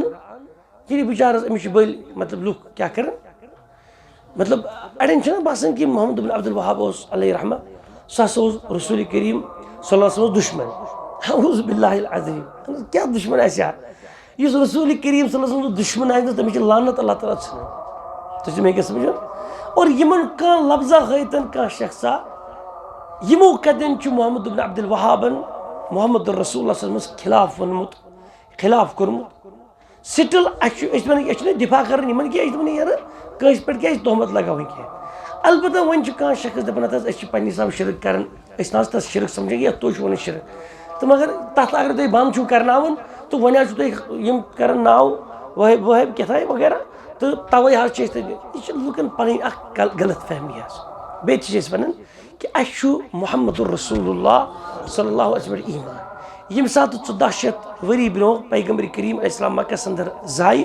ये बेचारस अमिस बल मतलब लुक क्या कर मतलब अड़न बसान कि मोहम्मद बिन अब्दुल वहाब अलैहि रहमा सह रसूल करीम सल्लल्लाहु अलैहि वसल्लम दुश्मन औज़ु बिल्लाहिल अज़ीम क्या दुश्मन इस रसूल करीम सल्लल्लाहु अलैहि वसल्लम दुश्मन तमिस लानत अल्लाह ताला तुम मे समझ और यमन कह लफ्जा हतन कह शख्सा यमो कदन मोहम्मद बिन अब्दुल वहाबन मोहम्मद रसूल खिलाफ वनमुत खिलाफ कोर्मुत स्टिल दिफा कर यार कस पे क्या तहमत लगाव कह अलबत् वन कह शख्स दपान पे हिसाब शिरक कर ना शिरक समझे या तुम वन शिरक तो मगर तथ अगर तुम बंद करना तो वन तुम कर नाव वहब वहब क्या वगैरह तो तवे यह लुकन पन गलत फहमी बे वन कि मोहम्मद रसूलुल्लाह सल्लल्लाहु अलैहि वसल्लम ईमान यम सात 1400 वरी ब्रो पैगम्बर करीम अलैहिस्सलाम मक्का अंदर जाय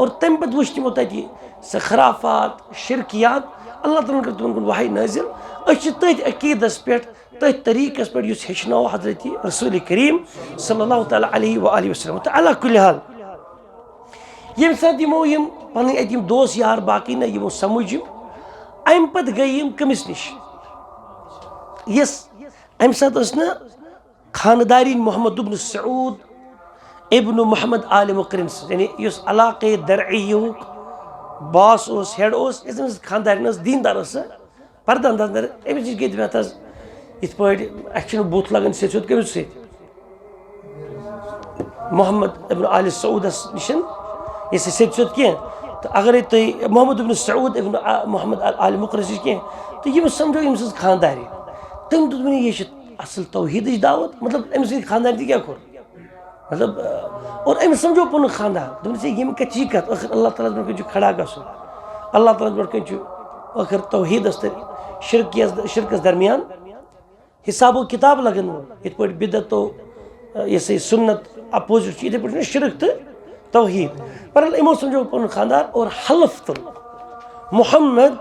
और तम पे वो तथि स खराफात शिरकियात अल्लाह ताला कर तुम वही नाजिल तथ अकीदस पे तथ तरीकस पे हेचनो हजरत रसूल करीम सल्लल्लाहु तआला अलैहि व आलिहि वसल्लम तो अला कुल हाल यम सात यमो यम पन यम दोस्त यार बाकी ना यमो समझ अम पे गई यम कमिस निश यस अम सात ना खानदारी मोहम्मद इब्न सऊद इब्न मोहम्मद आल मुकरिन यानी इस इलाके दरईयुक बास हेड इस खानदारी दीनदार पर्द अंदर अमिस नश गई मे इत पे बुत लगन सोत कमिस मोहम्मद इब्न आल सऊदस निश ये सोत कह तो अगर तुम मोहम्मद इब्न सऊद इब्न मोहम्मद आल मुकरिन कह तो यम समझो यम खानदारी तम दुन यह असल तौहीद दावत मतलब अमिस खानदान क्या कोर मतलब और अमिस समझो पुन खानदान दोपस यम कत कत आखिर अल्लाह ताला ब्रोह खड़ा गसुन अल्लाह ताला ब्रोह आखिर तौहीदस शिरकस दरमियान हिसाबो किताब लगन इत पे बिदतो ये सुन्नत अपोजिट इथे पे शिरक तो तौहीद पर इमो समझो पुन खानदान और हल्फ तुल मोहम्मद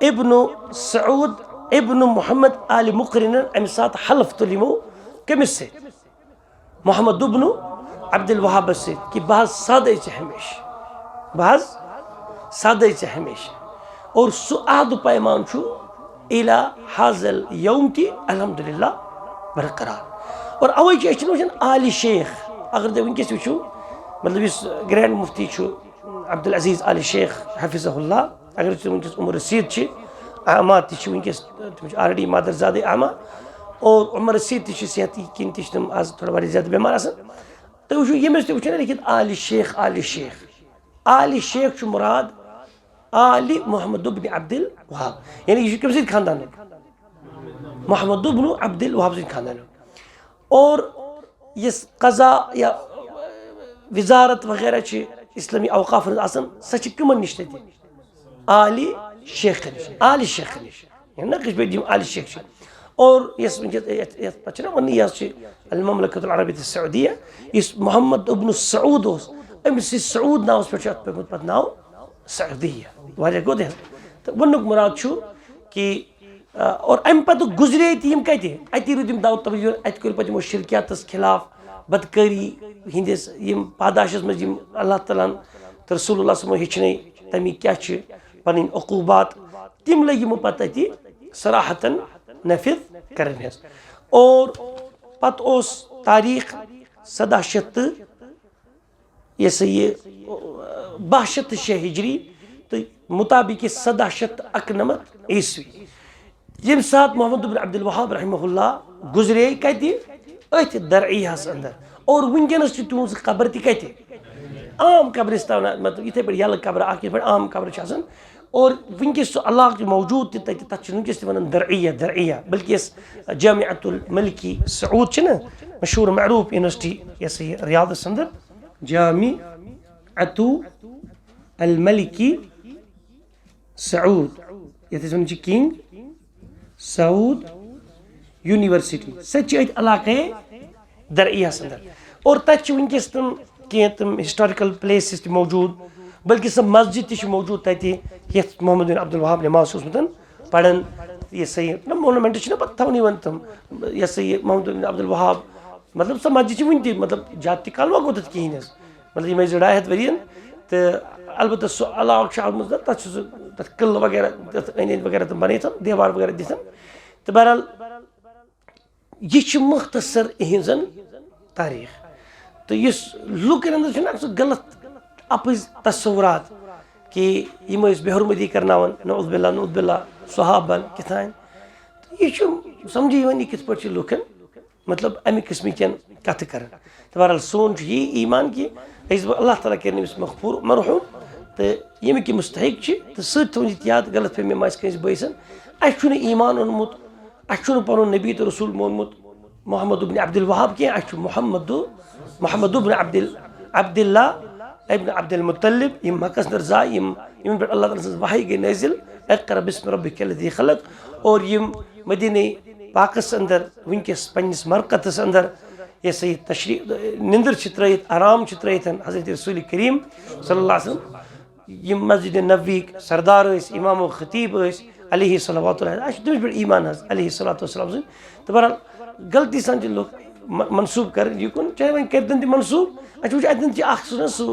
इब्न सऊद इब्न मोहम्मद आल मुकरिन अम सात हल्फ तुलिमो कमिस से मोहम्मद इब्न अब्दुल वहाब से कि बहज सादे हमेश बहज सादे हमेशा और सुआद पैमान इला हाजल यौम की अल्हम्दुलिल्लाह बरकरार और अवे वो आल शेख अगर तुम वनकस वो मतलब इस ग्रैंड मुफ्ती अब्दुल अजीज आल शेख हफिज़हुल्लाह अगर वनकस उमर रसीद आमा वनकस ऑलरेडी मादरजादे आमा और उमर रसीद सेहत किन तम आज थोड़ा ज्यादा बेमार तो वो यमिस वो लिखित आल शेख मुराद आली मोहम्मद इब्न अब्दुल वहाब यानी यह कम खानदान मोहम्मद इब्न अब्दुल वहाब खानदान और ये कज़ा या वजारत वगैरह इस्लामी अवकाफ सह कमन नश आली शेख नश ना कश्मीर आली शेख और यस पे वन यह ममलकत अरबियत सऊदिया इस मोहम्मद इब्न सऊद अमिस सऊद नावस पे पेमुत पे नाव सऊदिया वारिया गोद तो वन मुराद कि और अम पे गुजरे तम कत अति रुद दाव तवज्जो अत कर पे शिरकियात खिलाफ बदकारी हंदिस पादाशस मज अल्लाह ताला तो रसूलुल्लाह हेचन तमी क्या पन अकूबात तम लग पे सराहतन नफिज कर और पत तारीख 1700 ये सही 62 हिजरी तो मुताबिक 1791 ईस्वी यम सात मोहम्मद बिन अब्दुल वहाब रहमहुल्लाह गुजरे कति अथ दरईहस अंदर और वनकस तुज कब्र तक आम कब्रिस्तान मतलब इथे पे यल कब्र आम कब्र और वनकस सह इलाक मौजूद तस वन दरईया बल्कि जामिअतुल मलिकी सऊद मशहूर मरूफ यूनिवर्सिटी यस रियादस अंदर जामिअतुल मलिकी सऊद ये वन किंग सऊद यूनिवर्सिटी सच इलाके दरईहस अंदर और तक वनकस तम हिस्टोरिकल प्लेसेस मौजूद बल्कि सह मस्जिद मौजूद तत मोहम्मद बिन अब्दुल वहाब नमाज पढ़ान ये सही मोनूमेंट थवन वन तम ये सही मोहम्मद बिन अब्दुल वहाब मतलब सह मस्जिद वन मतलब ज्यादा काल वा गो तक कहें मतलब ये 250 वरियन तो अलबत्त सह अलाक तथ किल वगैरह अंद वगैरह तम बन देवार वगैरह दिथन तो बहरहाल यह मुख्तसर इहजन तारीख तो इस लुकन अंदर सह गलत अपज तस्वुरात कि यम बेहरमती करनावन नउज़ुबिल्लाह सहाबन किथान तो यह समझी यह कित पे लुकन मतलब अमि किस्म कथ कर तो बहरहाल सोन यही ईमान कि अल्लाह ताला कर मगफूर मरहूम तो यमिक मुस्तहिक तो सो याद गलत फहमी मे कंस बसन अस ईमान ओनमुत अस पन नबी तो रसूल मोनमुत मोहम्मद बिन अब्दुल वहाब कह मोहम्मद बिन अब्दुल्लाह इब्न अब्दुल मुत्तलिब यम मक्कस अंदर जा यम पे अल्लाह ताला सज वही गई नाजिल इक़रा बिस्मि रब्बिकल्लज़ी खलक़ और यम मदीने पाकस अंदर वनकस पन्निस मरकतस अंदर ये सही तशरीफ निंदर त्रयित आराम त्रयित हज़रत रसूल करीम सल्लल्लाहु अलैहि वसल्लम यम मस्जिद नबवी सरदार इमाम खतीब अलैहि सल्लल्लाहु अलैहि पे ईमान अलैहि सल्लल्लाहु अलैहि वसल्लम तो बहरहाल गलती सान लोग मनसूब कर युन चाहे वन कर मनसूब अच्छे अतन सह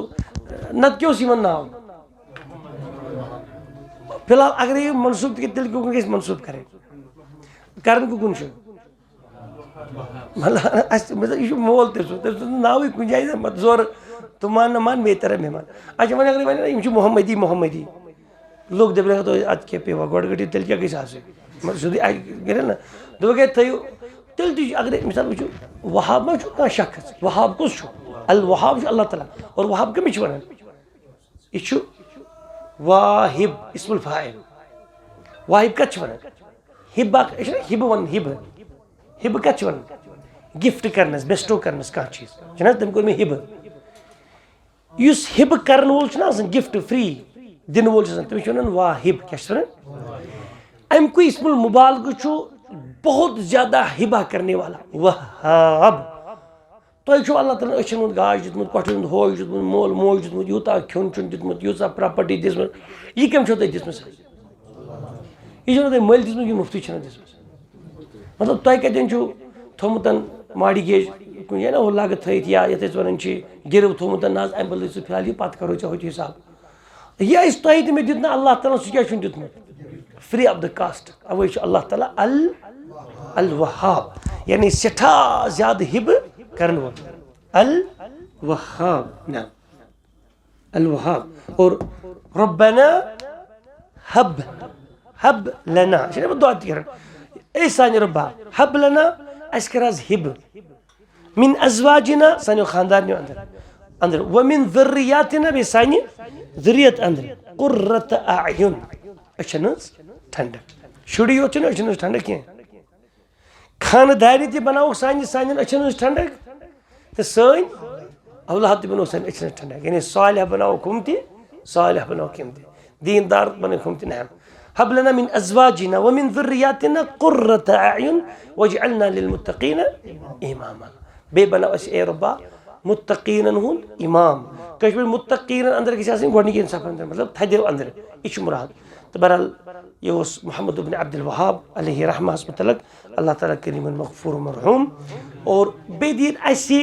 नत क्या नाव फिलहाल अगर ये मनसूब तेल कुन गई मनसूब करें कर कुन मतलब यह मोल नाव कुछ जाए मत जोर तुम मान न मान मे तरह मेहमान अच्छा वो अगर वन मोहम्मदी मोहम्मदी लोग दप तो अत क्या पे गोड़ गटी तेल क्या गई सीधे गे ना दोप थो तेल अगर मिसाल वो वहाब मा कह शख्स वहाब कुछ अल वहाब अल्लाह ताला और वहाब कमिश वन यह वाहिब इस्मुल फाइल वाहिब कत वन हिब हिब वन हिब हिब कत one gift Karan's Bairstow Karan's कह चीज तम कोर मे हिब इस हिब करन वोल गिफ्ट फ्री दिन वोल तमिस वन वाहिब क्या वन अमुक इस्मुल मुबालग बहुत ज्यादा हिबा करने वाला वहाब तुम अल्लाह ताला अचन वो गाज दुत कठन होश दुत मोल मोज दुत यूता खोन चुन दुत यूसा प्रॉपर्टी दिसम यह कम दिसम यह मल दिसम यह मुफ्ती दिसम मतलब तुम कतन थोमुत माड़ी गेज कुछ ना वो लागत थी या ये वन गिरव थोमुत ना अम बल फिलहाल यह पत करो हो हिसाब यह तुम तो मे दित अल्लाह ताला सह क्या दितमुत free of the cost away Allah ताला अल वहाब यानी सठा ज्यादा हिब करन वो अल वहाब ना अल वहाब और रब्बना हब हब लना दुआ कर ए सान रब्बा हब लना अस्कराज हिब मिन अज़वाजिना सानो खानदान अंदर अंदर व मिन ज़ुर्रियातिना बे सानी ज़ुर्रियत अंदर कुर्रत अयुन अचन ठंडक शुड़ी यो चन अचन ठंडक क्या खानदारी ते बनाओ सानी सानी अचन ठंडक तो सन औलाद ते बनाओ सान अचन ठंडक यानी सालिह बनाओ कुमती सालिह बनाओ किमती दीनदार बने कुमती ना हब लना मिन अज़वाजिना व मिन ज़ुर्रियातिना कुर्रत अयुन वजअलना लिलमुत्तक़ीन इमामा बे बनाओ ए रब्बा मुत्तक़ीन हुन इमाम कश्मीर मुत्तक़ीन अंदर किसी गोडनिक इंसाफ अंदर मतलब थदेव अंदर यह मुराद तो बहरहाल यह मोहम्मद बिन अब्दुल वहाब अलैहि रहमह मुतल्लक अल्लाह ताला करीम मगफूर मरहूम और बेदीन ऐसे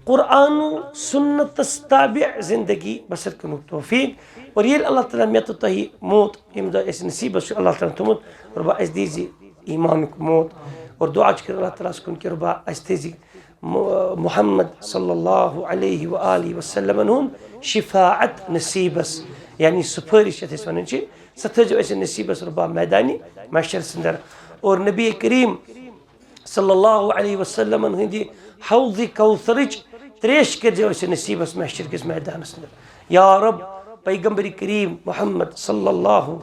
कुरान सुन्नत ताबे जिंदगी बसर कर तौफीक और ये अल्लाह ताला मे तो तही मौत यम नसीब अल्लाह ताला थोमुत रब्बा अस दीजी ईमान मौत और दुआ कर अल्लाह ताला कुन कि रब्बा अस थी मुहम्मद सल्लल्लाहु अलैहि व आलिहि वसल्लम हुंद शिफाअत नसीबस यानी सुफारिश यथ वन सह थो नसीबस रुबा मैदानी महशर अंदर और नबी करीम सल्लल्लाहु अलैहि वसल्लम हंदी हौज़ कौसरच त्रेश कर नसीबस महशर किस मैदानस अंदर या रब पैगम्बर करीम मुहम्मद सल्लल्लाहु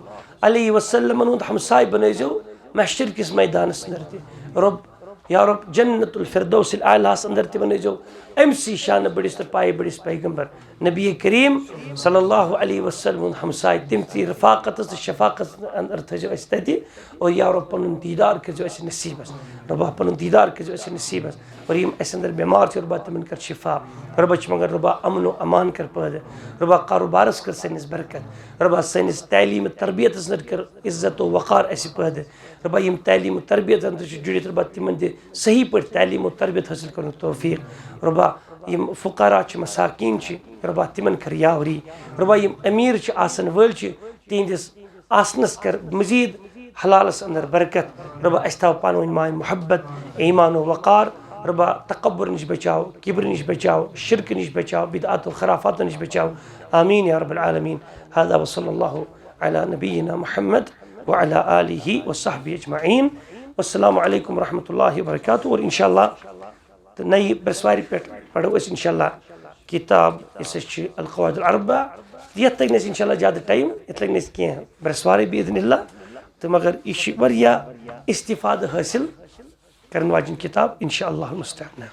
अलैहि वसल्लम हुंद हमसाय बनैजो महशर किस मैदानस अंदर रब या रब जन्नतुल फिरदौसिल आलास अंदर ते बनैजो अमसी शान बड़िस पाए बड़िस पैगम्बर नबी करीम सल्लल्लाहु अलैहि वसल्लम हमसाय तिम ती रफाकत शफाकत अंदर थो तति और या रब पन दीदार कर नसीबस रबा पन दीदार कर नसीबस और यम अंदर बीमार रबा तिमन कर शिफा रबा मगर रबा अमन अमान कर पैदा रबा कारोबारस कर सनिस बरकत रबा सनिस तालीम तरबियत अंदर कर इज्जत व वक़ार पैदा रबा यम तालीम तरबियत अंदर जुड़ित रबा तिमन दे सही पर तालीम व तरबियत हासिल कर तौफीक रबा यम फुकारा मसाकीन रबा तिमन कर यावरी रबा यम अमीर आसन वल तिहंदिस आसनस कर मजीद हलालस अंदर बरकत रबा अस थो पान वन मान मोहब्बत ईमान व वक़ार रबा तकब्बुर निश बचाओ किब्र निश बचाओ शिरक निश बचाओ बिदअत व खराफात निश बचाओ आमीन या रब्बल आलमीन हादा व सल्लल्लाहु अला नबीना मुहम्मद व अला आलिहि व सहबिहि अजमईन अस्सलामु अलैकुम व रहमतुल्लाहि व बरकातहू और इंशाअल्लाह तो नई बरसवारी पे पढ़ो इंशाअल्लाह किताब इस अल क़वाइद अल अर्बा ये तक इंशाअल्लाह ज़्यादा टाइम ये लग कह बरसवारी बिइज़्निल्लाह तो मगर यह इस्तिफाद हासिल करने वाली किताब इंशाअल्लाह मुस्तअन।